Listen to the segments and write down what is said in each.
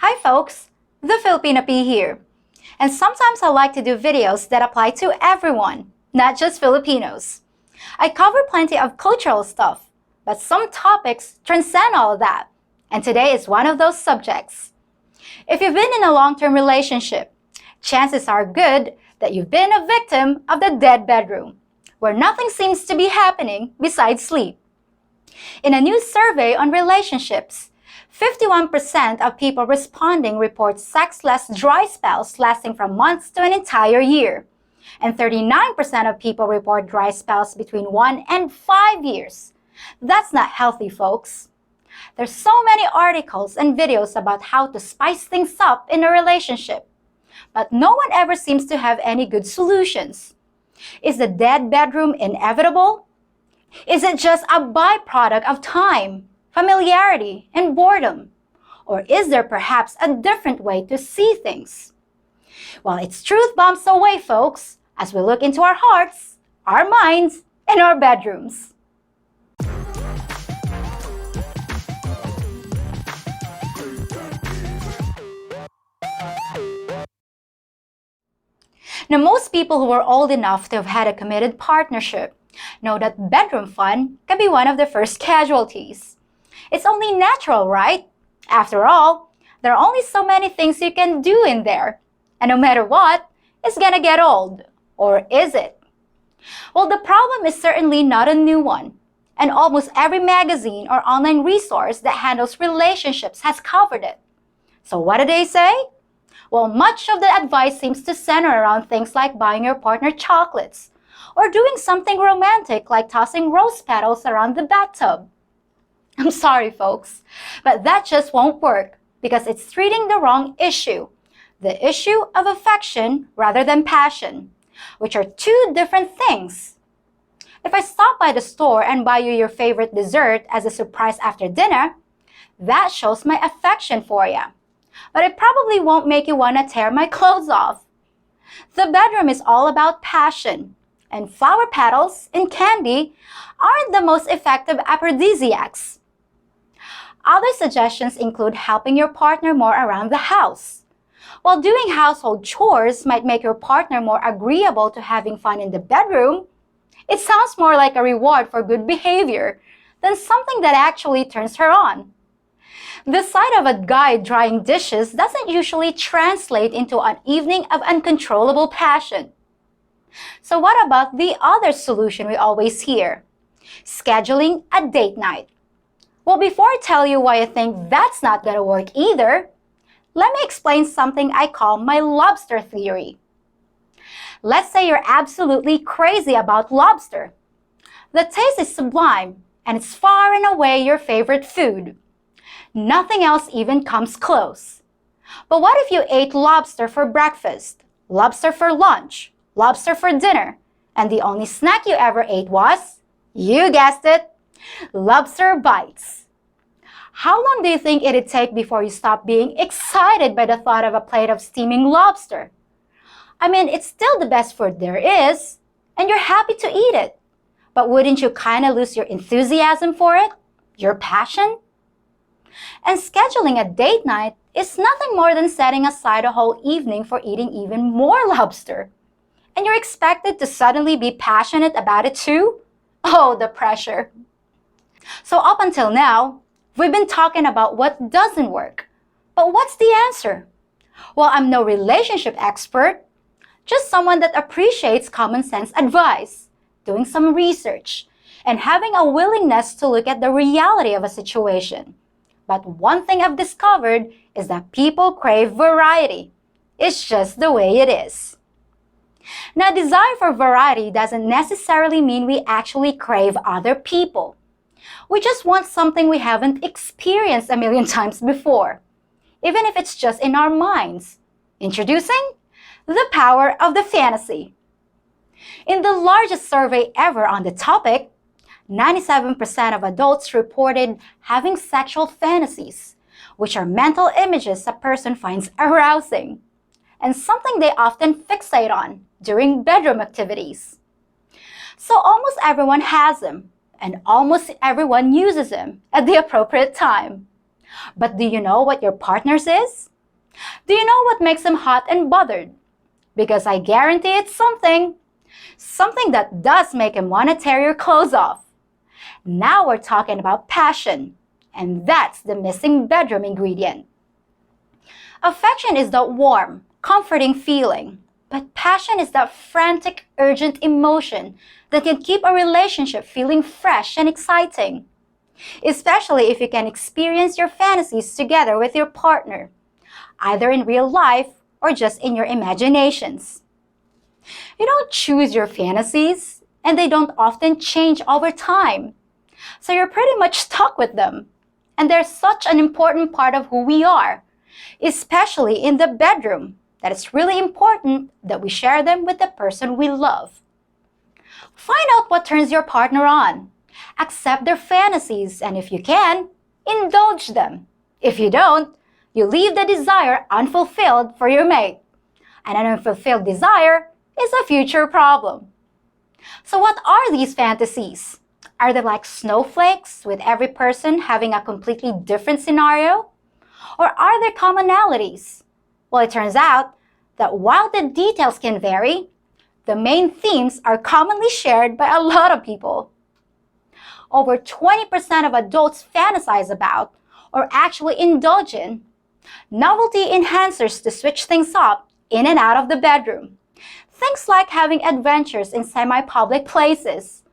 Hi folks, the Filipina P here. And sometimes I like to do videos that apply to everyone, not just Filipinos. I cover plenty of cultural stuff, but some topics transcend all of that. And today is one of those subjects. If you've been in a long-term relationship, chances are good that you've been a victim of the dead bedroom, where nothing seems to be happening besides sleep. In a new survey on relationships, 51% of people responding report sexless dry spells lasting from months to an entire year. And 39% of people report dry spells between 1 and 5 years. That's not healthy, folks. There's so many articles and videos about how to spice things up in a relationship. But no one ever seems to have any good solutions. Is the dead bedroom inevitable? Is it just a byproduct of time, familiarity, and boredom? Or is there perhaps a different way to see things? Well, it's truth bombs away, folks, as we look into our hearts, our minds, and our bedrooms. Now, most people who are old enough to have had a committed partnership know that bedroom fun can be one of the first casualties. It's only natural, right? After all, there are only so many things you can do in there. And no matter what, it's gonna get old. Or is it? Well, the problem is certainly not a new one. And almost every magazine or online resource that handles relationships has covered it. So what do they say? Well, much of the advice seems to center around things like buying your partner chocolates or doing something romantic like tossing rose petals around the bathtub. I'm sorry, folks, but that just won't work because it's treating the wrong issue, the issue of affection rather than passion, which are two different things. If I stop by the store and buy you your favorite dessert as a surprise after dinner, that shows my affection for you. But it probably won't make you want to tear my clothes off. The bedroom is all about passion, and flower petals and candy aren't the most effective aphrodisiacs. Other suggestions include helping your partner more around the house. While doing household chores might make your partner more agreeable to having fun in the bedroom, it sounds more like a reward for good behavior than something that actually turns her on. The sight of a guy drying dishes doesn't usually translate into an evening of uncontrollable passion. So what about the other solution we always hear? Scheduling a date night. Well, before I tell you why I think that's not gonna work either, let me explain something I call my lobster theory. Let's say you're absolutely crazy about lobster. The taste is sublime, and it's far and away your favorite food. Nothing else even comes close. But what if you ate lobster for breakfast, lobster for lunch, lobster for dinner, and the only snack you ever ate was, you guessed it, lobster bites? How long do you think it'd take before you stop being excited by the thought of a plate of steaming lobster? I mean, it's still the best food there is, and you're happy to eat it. But wouldn't you kind of lose your enthusiasm for it? Your passion? And scheduling a date night is nothing more than setting aside a whole evening for eating even more lobster. And you're expected to suddenly be passionate about it too? Oh, the pressure. So up until now, we've been talking about what doesn't work. But what's the answer? Well, I'm no relationship expert, just someone that appreciates common sense advice, doing some research, and having a willingness to look at the reality of a situation. But one thing I've discovered is that people crave variety. It's just the way it is. Now, desire for variety doesn't necessarily mean we actually crave other people. We just want something we haven't experienced a million times before, even if it's just in our minds. Introducing the power of the fantasy. In the largest survey ever on the topic, 97% of adults reported having sexual fantasies, which are mental images a person finds arousing, and something they often fixate on during bedroom activities. So almost everyone has them, and almost everyone uses them at the appropriate time. But do you know what your partner's is? Do you know what makes them hot and bothered? Because I guarantee it's something. Something that does make him want to tear your clothes off. Now we're talking about passion, and that's the missing bedroom ingredient. Affection is that warm, comforting feeling, but passion is that frantic, urgent emotion that can keep a relationship feeling fresh and exciting. Especially if you can experience your fantasies together with your partner, either in real life or just in your imaginations. You don't choose your fantasies, and they don't often change over time. So you're pretty much stuck with them. And they're such an important part of who we are, especially in the bedroom, that it's really important that we share them with the person we love. Find out what turns your partner on. Accept their fantasies, and if you can, indulge them. If you don't, you leave the desire unfulfilled for your mate. And an unfulfilled desire is a future problem. So what are these fantasies? Are they like snowflakes with every person having a completely different scenario? Or are there commonalities? Well, it turns out that while the details can vary, the main themes are commonly shared by a lot of people. Over 20% of adults fantasize about, or actually indulge in, novelty enhancers to switch things up in and out of the bedroom. Things like having adventures in semi-public places,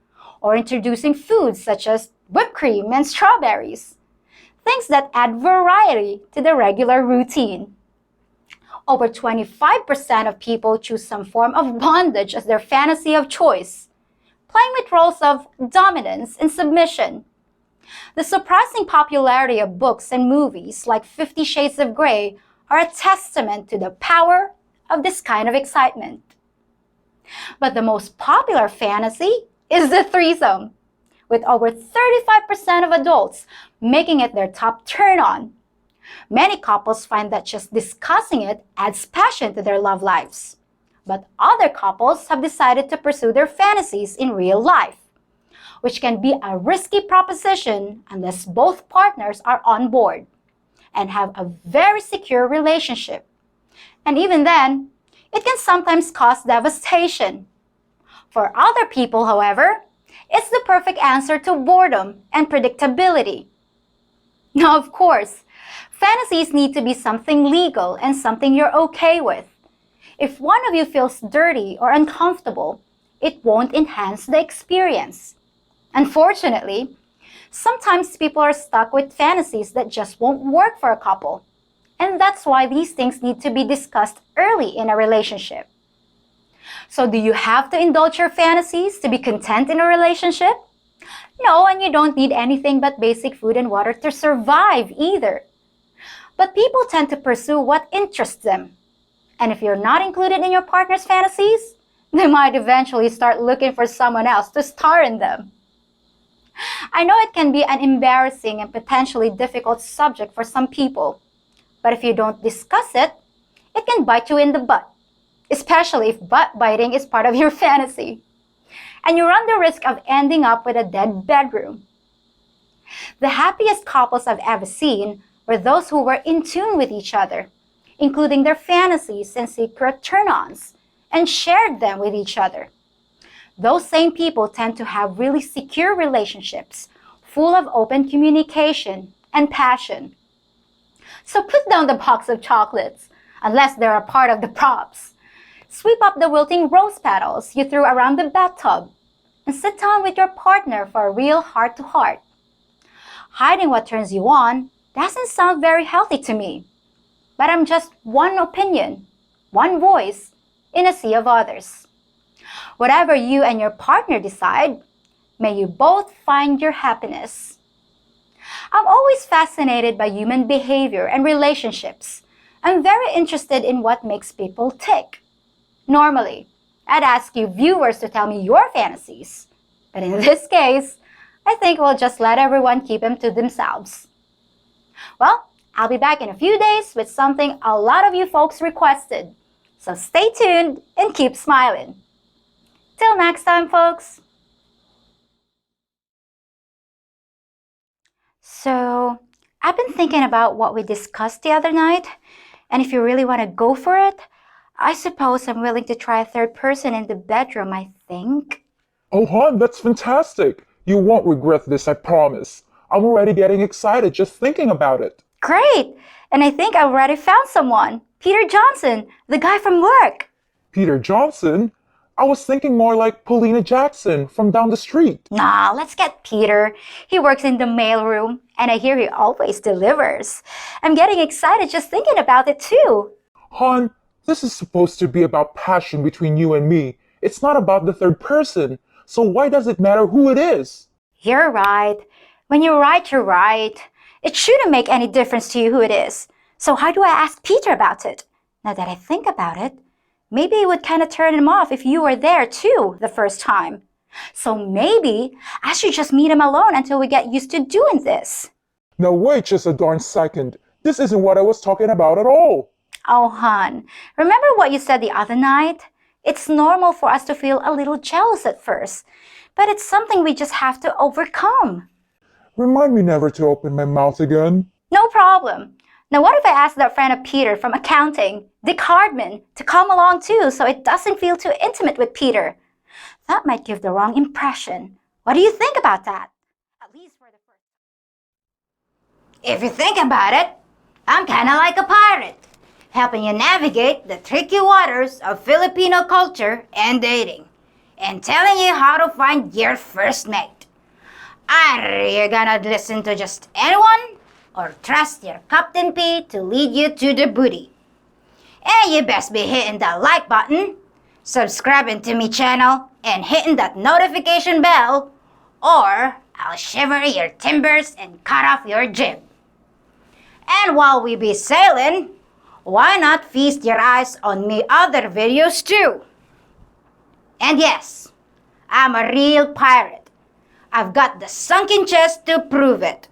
or introducing foods such as whipped cream and strawberries. Things that add variety to the regular routine. Over 25% of people choose some form of bondage as their fantasy of choice, playing with roles of dominance and submission. The surprising popularity of books and movies like 50 Shades of Grey are a testament to the power of this kind of excitement. But the most popular fantasy is the threesome, with over 35% of adults making it their top turn-on. Many couples find that just discussing it adds passion to their love lives. But other couples have decided to pursue their fantasies in real life, which can be a risky proposition unless both partners are on board and have a very secure relationship. And even then, it can sometimes cause devastation. For other people, however, it's the perfect answer to boredom and predictability. Now, of course, fantasies need to be something legal and something you're okay with. If one of you feels dirty or uncomfortable, it won't enhance the experience. Unfortunately, sometimes people are stuck with fantasies that just won't work for a couple. And that's why these things need to be discussed early in a relationship. So do you have to indulge your fantasies to be content in a relationship? No, and you don't need anything but basic food and water to survive either. But people tend to pursue what interests them. And if you're not included in your partner's fantasies, they might eventually start looking for someone else to star in them. I know it can be an embarrassing and potentially difficult subject for some people. But if you don't discuss it, it can bite you in the butt, especially if butt biting is part of your fantasy. And you run the risk of ending up with a dead bedroom. The happiest couples I've ever seen were those who were in tune with each other, including their fantasies and secret turn-ons, and shared them with each other. Those same people tend to have really secure relationships, full of open communication and passion. So put down the box of chocolates, unless they're a part of the props. Sweep up the wilting rose petals you threw around the bathtub, and sit down with your partner for a real heart-to-heart. Hiding what turns you on doesn't sound very healthy to me, but I'm just one opinion, one voice in a sea of others. Whatever you and your partner decide, may you both find your happiness. I'm always fascinated by human behavior and relationships. I'm very interested in what makes people tick. Normally, I'd ask you viewers to tell me your fantasies. But in this case, I think we'll just let everyone keep them to themselves. Well, I'll be back in a few days with something a lot of you folks requested. So stay tuned and keep smiling. Till next time, folks. So, I've been thinking about what we discussed the other night, And if you really want to go for it, I suppose I'm willing to try a third person in the bedroom, I think. Oh, hon, that's fantastic. You won't regret this, I promise. I'm already getting excited just thinking about it. Great! And I think I already found someone. Peter Johnson, the guy from work. Peter Johnson? I was thinking more like Paulina Jackson from down the street. Nah, let's get Peter. He works in the mailroom, and I hear he always delivers. I'm getting excited just thinking about it too. Hon, this is supposed to be about passion between you and me. It's not about the third person. So why does it matter who it is? You're right. When you're right, you're right. It shouldn't make any difference to you who it is. So how do I ask Peter about it? Now that I think about it, maybe it would kind of turn him off if you were there too the first time. So maybe I should just meet him alone until we get used to doing this. Now wait just a darn second. This isn't what I was talking about at all. Oh, hon, remember what you said the other night? It's normal for us to feel a little jealous at first, but it's something we just have to overcome. Remind me never to open my mouth again. No problem. Now what if I ask that friend of Peter from accounting, Dick Hardman, to come along too so it doesn't feel too intimate with Peter? That might give the wrong impression. What do you think about that? At least for the first time. If you think about it, I'm kind of like a pirate, helping you navigate the tricky waters of Filipino culture and dating, and telling you how to find your first mate. Are you gonna listen to just anyone, or trust your Captain P to lead you to the booty? And you best be hitting that like button, subscribing to me channel, and hitting that notification bell, or I'll shiver your timbers and cut off your jib. And while we be sailing, why not feast your eyes on me other videos too? And yes, I'm a real pirate. I've got the sunken chest to prove it.